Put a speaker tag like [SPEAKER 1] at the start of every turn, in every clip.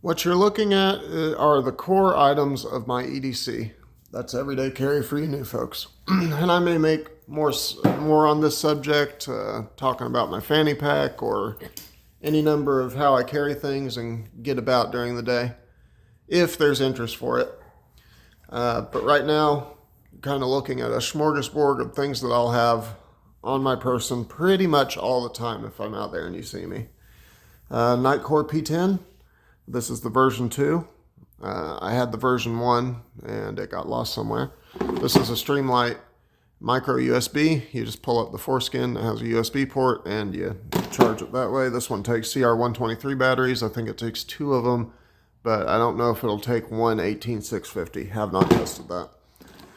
[SPEAKER 1] What you're looking at are the core items of my EDC. That's everyday carry for you new folks. And I may make more on this subject, talking about my fanny pack or any number of how I carry things and get about during the day, if there's interest for it. But right now, kind of looking at a smorgasbord of things that I'll have on my person pretty much all the time if I'm out there and you see me. Nitecore P10. This is the version 2. I had the version 1 and it got lost somewhere. This is a Streamlight micro USB. You just pull up the foreskin. It has a USB port and you charge it that way. This one takes CR123 batteries. I think it takes 2 of them, but I don't know if it'll take one 18650. Have not tested that.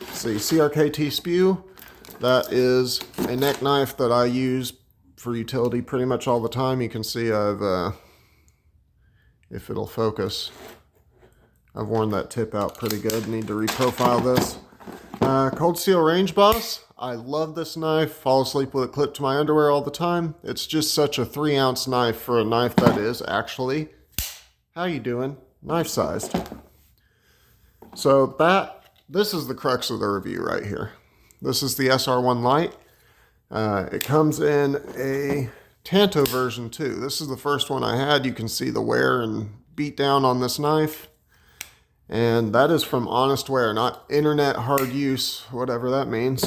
[SPEAKER 1] See, CRKT Spew. That is a neck knife that I use for utility pretty much all the time. You can see I've if it'll focus, I've worn that tip out pretty good. Need to reprofile this. Cold Steel Range Boss. I love this knife. Fall asleep with it clipped to my underwear all the time. It's just such a 3-ounce knife for a knife that is actually, how you doing, knife sized. So this is the crux of the review right here. This is the SR1 Lite. It comes in a Tanto version 2. This is the first one I had. You can see the wear and beat down on this knife. And that is from honest wear, not internet hard use, whatever that means.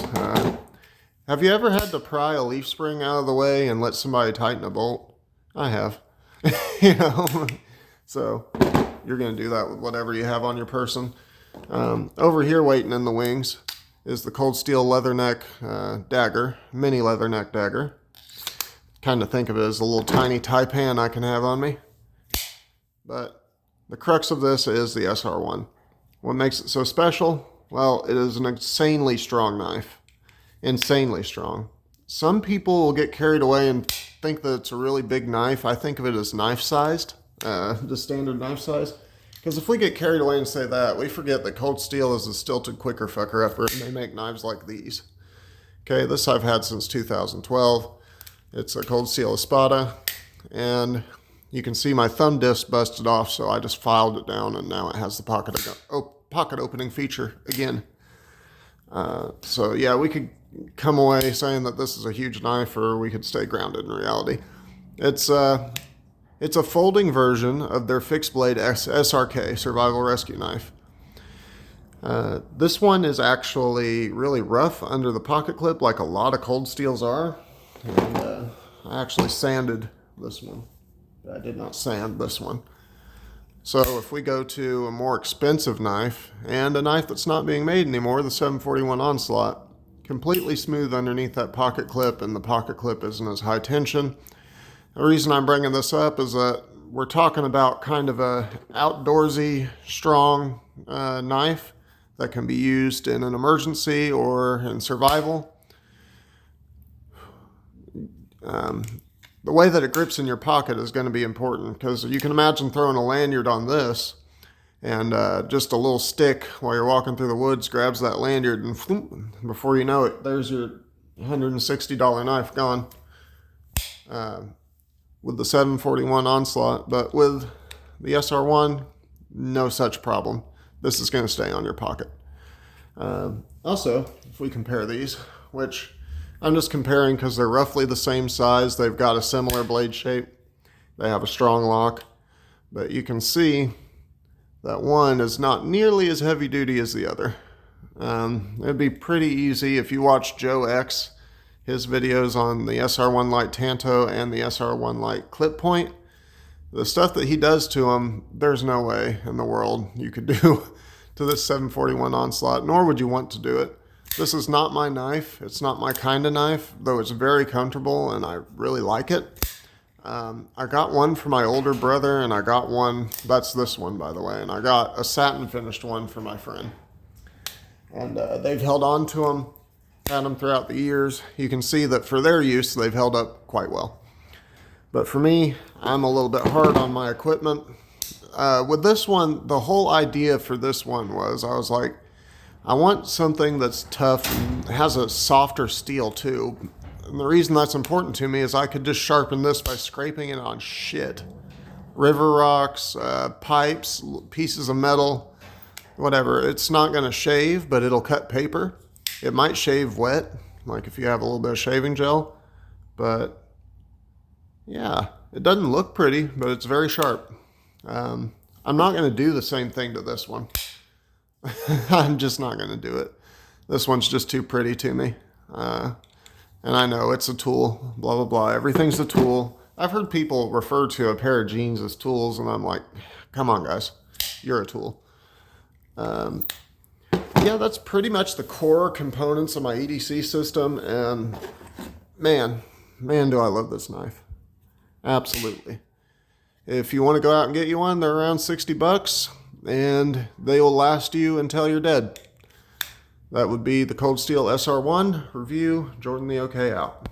[SPEAKER 1] Have you ever had to pry a leaf spring out of the way and let somebody tighten a bolt? I have. You know, so you're going to do that with whatever you have on your person. Over here waiting in the wings is the Cold Steel Leatherneck dagger, mini Leatherneck dagger. Kind of think of it as a little tiny taipan I can have on me. But the crux of this is the SR1. What makes it so special? Well, it is an insanely strong knife. Insanely strong. Some people will get carried away and think that it's a really big knife. I think of it as knife-sized, the standard knife size. Because if we get carried away and say that, we forget that Cold Steel is a stilted quicker fucker effort, and they make knives like these. Okay, this I've had since 2012. It's a Cold Steel Espada, and you can see my thumb disc busted off, so I just filed it down, and now it has the pocket opening feature again. So yeah, we could come away saying that this is a huge knife, or we could stay grounded in reality. It's a folding version of their fixed blade SRK, Survival Rescue Knife. This one is actually really rough under the pocket clip, like a lot of Cold Steels are. And I actually sanded this one. I did not sand this one. So if we go to a more expensive knife, and a knife that's not being made anymore, the 741 Onslaught, completely smooth underneath that pocket clip, and the pocket clip isn't as high tension. The reason I'm bringing this up is that we're talking about kind of a outdoorsy, strong knife that can be used in an emergency or in survival. The way that it grips in your pocket is going to be important, because you can imagine throwing a lanyard on this and just a little stick while you're walking through the woods grabs that lanyard, and floop, before you know it, there's your $160 knife gone. With the 741 Onslaught, but with the SR1, no such problem. This is going to stay on your pocket. Also, if we compare these, which I'm just comparing because they're roughly the same size, they've got a similar blade shape, they have a strong lock, but you can see that one is not nearly as heavy duty as the other. It'd be pretty easy if you watch Joe X, his videos on the SR1 Lite Tanto and the SR1 Lite Clip Point. The stuff that he does to them, there's no way in the world you could do to this 741 Onslaught, nor would you want to do it. This is not my knife. It's not my kind of knife, though it's very comfortable and I really like it. I got one for my older brother, and I got one, that's this one by the way, and I got a satin finished one for my friend. And they've held on to them. Had them throughout the years. You can see that for their use, they've held up quite well. But for me, I'm a little bit hard on my equipment. With this one, the whole idea for this one was, I was like, I want something that's tough and has a softer steel too. And the reason that's important to me is I could just sharpen this by scraping it on shit. river rocks, pipes, pieces of metal, whatever. It's not going to shave, but it'll cut paper. It might shave wet, like if you have a little bit of shaving gel. But yeah, it doesn't look pretty, but it's very sharp. I'm not going to do the same thing to this one. I'm just not going to do it. This one's just too pretty to me. And I know it's a tool, blah, blah, blah. Everything's a tool. I've heard people refer to a pair of jeans as tools, and I'm like, come on, guys. You're a tool. Yeah, that's pretty much the core components of my EDC system. And man, do I love this knife. Absolutely. If you want to go out and get you one, they're around 60 bucks, and they will last you until you're dead. That would be the Cold Steel SR1 review. Jordan the OK out.